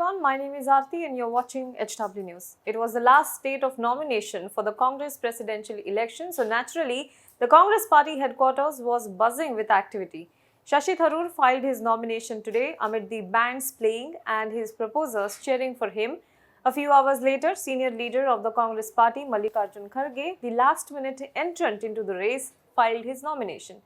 everyone, my name is Aarti and you're watching HW News. It was the last state of nomination for the Congress presidential election, so naturally, the Congress party headquarters was buzzing with activity. Shashi Tharoor filed his nomination today amid the bands playing and his proposers cheering for him. A few hours later, senior leader of the Congress party, Mallikarjun Kharge, the last-minute entrant into the race, filed his nomination.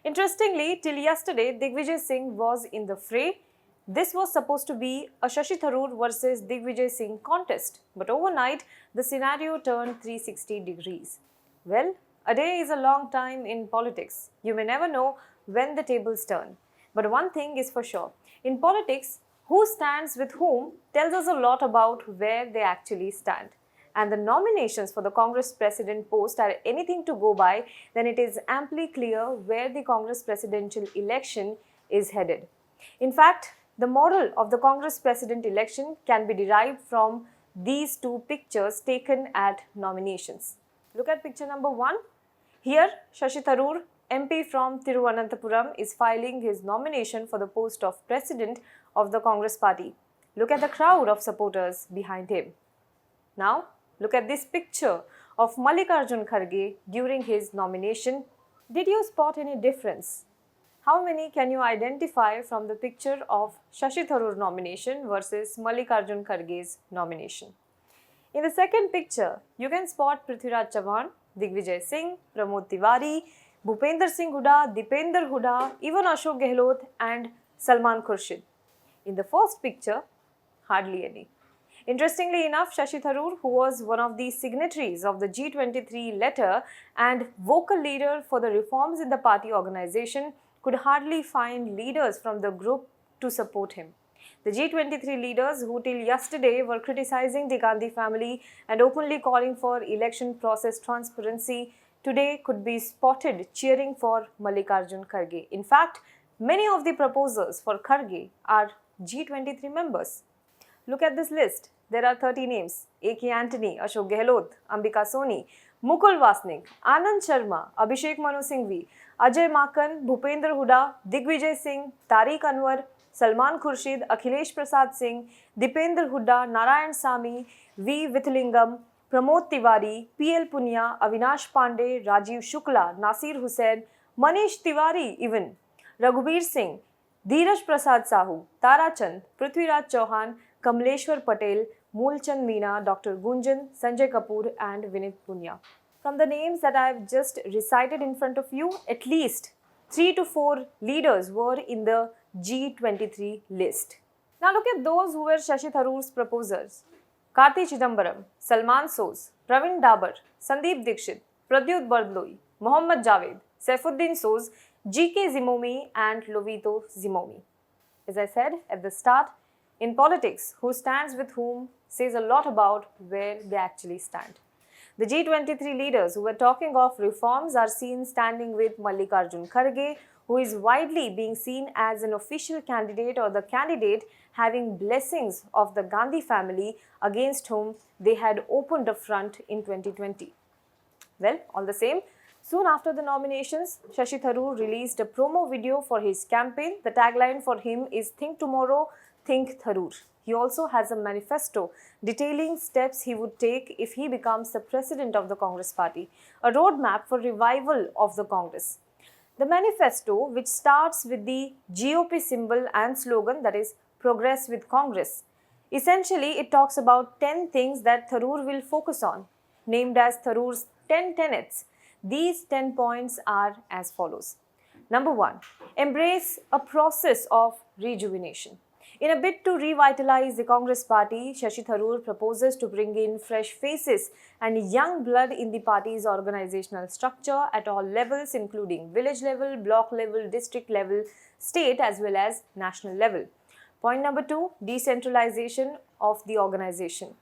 Interestingly, till yesterday, Digvijaya Singh was in the fray. This was supposed to be a Shashi Tharoor versus Digvijaya Singh contest, but overnight the scenario turned 360 degrees. Well, a day is a long time in politics. You may never know when the tables turn. But one thing is for sure, in politics, who stands with whom tells us a lot about where they actually stand. And the nominations for the Congress president post are anything to go by, then it is amply clear where the Congress presidential election is headed. In fact, the model of the Congress president election can be derived from these two pictures taken at nominations. Look at picture number 1. Here, Shashi Tharoor, MP from Thiruvananthapuram, is filing his nomination for the post of president of the Congress party. Look at the crowd of supporters behind him. Now, look at this picture of Mallikarjun Kharge during his nomination. Did you spot any difference? How many can you identify from the picture of Shashi Tharoor nomination versus Mallikarjun Kharge's nomination? In the second picture, you can spot Prithviraj Chauhan, Digvijaya Singh, Pramod Tiwari, Bhupender Singh Hooda, Dipender Hooda, even Ashok Gehlot and Salman Khurshid. In the first picture, hardly any. Interestingly enough, Shashi Tharoor, who was one of the signatories of the G23 letter and vocal leader for the reforms in the party organization, could hardly find leaders from the group to support him. The G23 leaders, who till yesterday were criticizing the Gandhi family and openly calling for election process transparency, today could be spotted cheering for Mallikarjun Kharge. In fact, many of the proposers for Kharge are G23 members. Look at this list. There are 30 names: A.K. Antony, Ashok Gehlot, Ambika Soni, Mukul Vasnik, Anand Sharma, Abhishek Manu Singhvi, Ajay Makan, Bhupender Hooda, Digvijay Singh, Tariq Anwar, Salman Khurshid, Akhilesh Prasad Singh, Dipender Hooda, Narayan Sami, V. Vithlingam, Pramod Tiwari, P.L. Punia, Avinash Pandey, Rajiv Shukla, Nasir Hussain, Manish Tiwari even, Raghubir Singh, Dheeraj Prasad Sahu, Tara Chand, Prithviraj Chauhan, Kamleshwar Patel, Moolchand Meena, Dr. Gunjan, Sanjay Kapoor and Vinit Punya. From the names that I have just recited in front of you, at least 3 to 4 leaders were in the G23 list. Now look at those who were Shashi Tharoor's proposers: Karti Chidambaram, Salman Soz, Pravin Dabar, Sandeep Dikshit, Pradyut Bardloi, Mohammad Javed, Saifuddin Soz, G.K. Zimomi and Lovito Zimomi. As I said at the start, in politics, who stands with whom says a lot about where they actually stand. The G23 leaders who were talking of reforms are seen standing with Mallikarjun Kharge, who is widely being seen as an official candidate or the candidate having blessings of the Gandhi family against whom they had opened a front in 2020. Well, all the same, soon after the nominations, Shashi Tharoor released a promo video for his campaign. The tagline for him is "Think Tomorrow, Think Tharoor." He also has a manifesto detailing steps he would take if he becomes the president of the Congress party, a roadmap for revival of the Congress. The manifesto, which starts with the GOP symbol and slogan, that is "Progress with Congress," essentially it talks about 10 things that Tharoor will focus on, named as Tharoor's 10 tenets. These 10 points are as follows. Number 1, embrace a process of rejuvenation. In a bid to revitalize the Congress party, Shashi Tharoor proposes to bring in fresh faces and young blood in the party's organizational structure at all levels, including village level, block level, district level, state as well as national level. Point number 2, decentralization of the organization.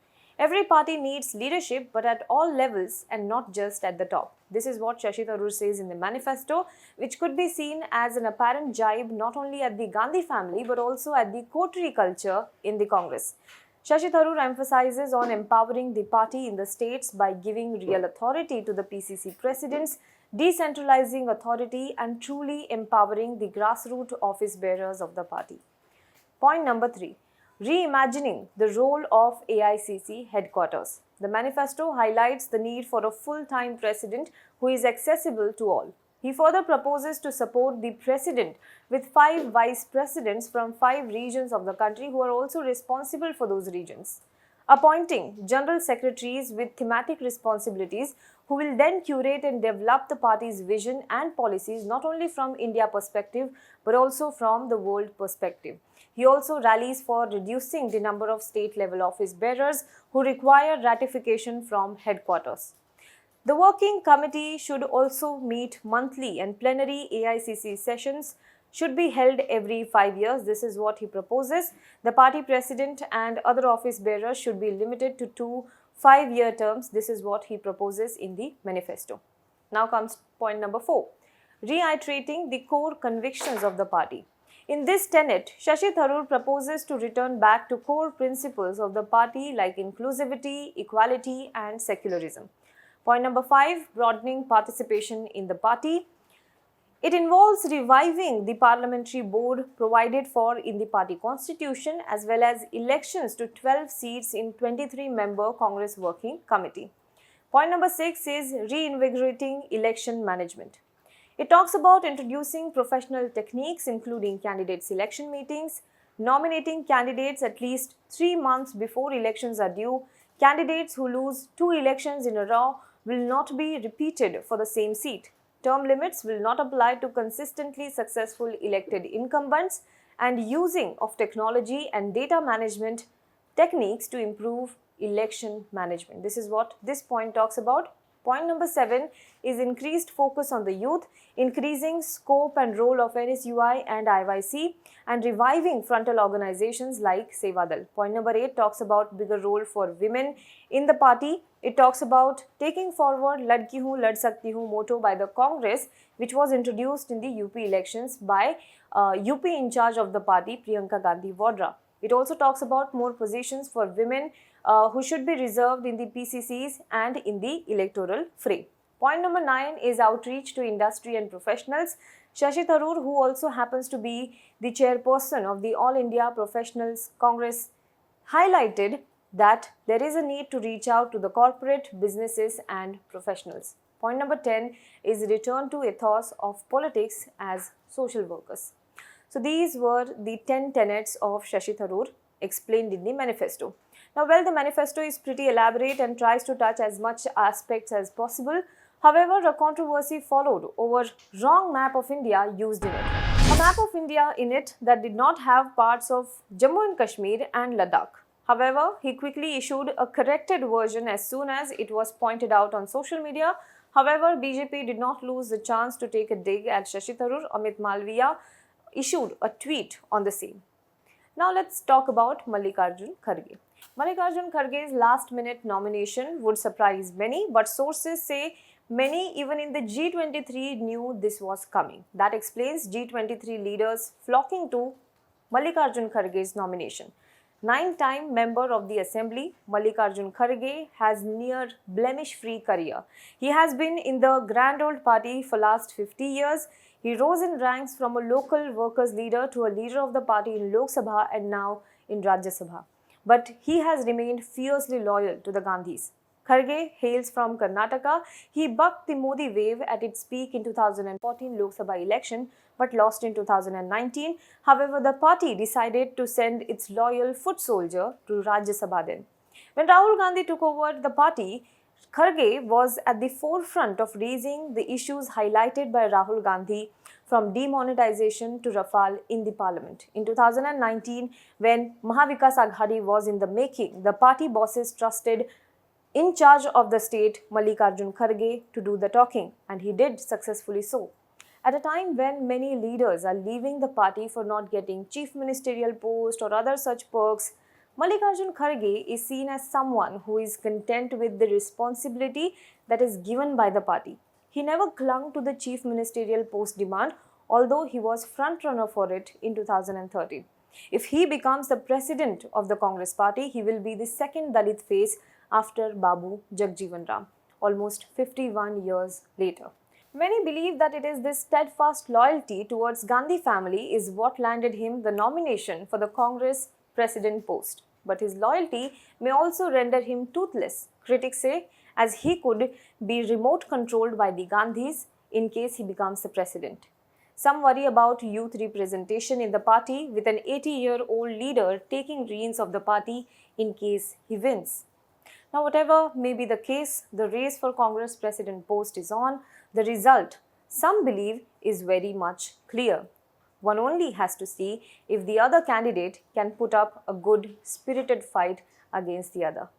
Every party needs leadership, but at all levels and not just at the top. This is what Shashi Tharoor says in the manifesto, which could be seen as an apparent jibe not only at the Gandhi family but also at the coterie culture in the Congress. Shashi Tharoor emphasizes on empowering the party in the states by giving real authority to the PCC presidents, decentralizing authority and truly empowering the grassroots office bearers of the party. Point number 3. reimagining the role of AICC headquarters. The manifesto highlights the need for a full-time president who is accessible to all. He further proposes to support the president with 5 vice presidents from 5 regions of the country who are also responsible for those regions, appointing general secretaries with thematic responsibilities who will then curate and develop the party's vision and policies not only from India perspective but also from the world perspective. He also rallies for reducing the number of state level office bearers who require ratification from headquarters. The working committee should also meet monthly and plenary AICC sessions should be held every 5 years. This is what he proposes. The party president and other office bearers should be limited to 2 5-year terms. This is what he proposes in the manifesto. Now comes point number 4, reiterating the core convictions of the party. In this tenet, Shashi Tharoor proposes to return back to core principles of the party like inclusivity, equality and secularism. Point number 5, broadening participation in the party. It involves reviving the parliamentary board provided for in the party constitution as well as elections to 12 seats in 23-member Congress Working Committee. Point number 6 is reinvigorating election management. It talks about introducing professional techniques including candidate selection meetings, nominating candidates at least 3 months before elections are due. Candidates who lose 2 elections in a row will not be repeated for the same seat. Term limits will not apply to consistently successful elected incumbents, and using of technology and data management techniques to improve election management. This is what this point talks about. Point number 7 is increased focus on the youth, increasing scope and role of NSUI and IYC, and reviving frontal organizations like Sevadal. Point number 8 talks about bigger role for women in the party. It talks about taking forward Ladki Hoon, Lad Sakti Hoon motto by the Congress, which was introduced in the UP elections by UP in charge of the party, Priyanka Gandhi Vadra. It also talks about more positions for women who should be reserved in the PCCs and in the electoral fray. Point number 9 is outreach to industry and professionals. Shashi Tharoor, who also happens to be the chairperson of the All India Professionals Congress, highlighted that there is a need to reach out to the corporate, businesses and professionals. Point number 10 is return to ethos of politics as social workers. So these were the 10 tenets of Shashi Tharoor explained in the manifesto. Now, well, the manifesto is pretty elaborate and tries to touch as much aspects as possible. However, a controversy followed over wrong map of India used in it. A map of India in it that did not have parts of Jammu and Kashmir and Ladakh. However, he quickly issued a corrected version as soon as it was pointed out on social media. However, BJP did not lose the chance to take a dig at Shashi Tharoor. Amit Malviya issued a tweet on the same. Now let's talk about Mallikarjun Kharge. Mallikarjun Kharge's last-minute nomination would surprise many, but sources say many even in the G23 knew this was coming. That explains G23 leaders flocking to Mallikarjun Kharge's nomination. 9-time member of the assembly, Mallikarjun Kharge has near blemish-free career. He has been in the grand old party for last 50 years. He rose in ranks from a local workers leader to a leader of the party in Lok Sabha and now in Rajya Sabha. But he has remained fiercely loyal to the Gandhis. Kharge hails from Karnataka. He bucked the Modi wave at its peak in 2014 Lok Sabha election but lost in 2019. However, the party decided to send its loyal foot soldier to Rajya Sabha then. When Rahul Gandhi took over the party, Kharge was at the forefront of raising the issues highlighted by Rahul Gandhi, from demonetization to Rafale in the parliament. In 2019, when Mahavikas Aghadi was in the making, the party bosses trusted in charge of the state Mallikarjun Kharge to do the talking, and he did successfully so. At a time when many leaders are leaving the party for not getting chief ministerial post or other such perks, Mallikarjun Kharge is seen as someone who is content with the responsibility that is given by the party. He never clung to the chief ministerial post demand, although he was frontrunner for it in 2013. If he becomes the president of the Congress party, he will be the second Dalit face after Babu Jagjeevan Ram, almost 51 years later. Many believe that it is this steadfast loyalty towards Gandhi family is what landed him the nomination for the Congress president post. But his loyalty may also render him toothless, critics say, as he could be remote controlled by the Gandhis in case he becomes the president. Some worry about youth representation in the party, with an 80-year-old leader taking reins of the party in case he wins. Now, whatever may be the case, the race for Congress president post is on. The result, some believe, is very much clear. One only has to see if the other candidate can put up a good, spirited fight against the other.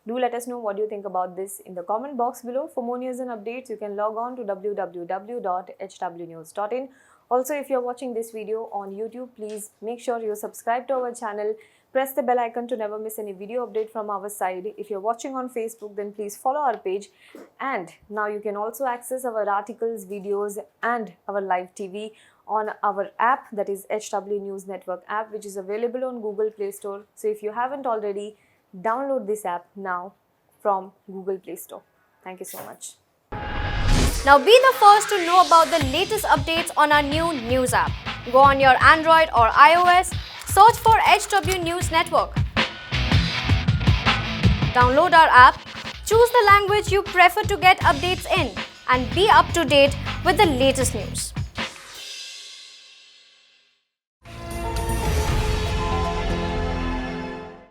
Do let us know what you think about this in the comment box below. For more news and updates, you can log on to www.hwnews.in. Also, if you're watching this video on YouTube, please make sure you subscribe to our channel. Press the bell icon to never miss any video update from our side. If you're watching on Facebook, then please follow our page. And now you can also access our articles, videos and our live TV on our app, that is HW News Network app, which is available on Google Play Store. So if you haven't already, download this app now from Google Play Store. Thank you so much. Now be the first to know about the latest updates on our new news app. Go on your Android or iOS, search for HW News Network. Download our app, choose the language you prefer to get updates in, and be up to date with the latest news.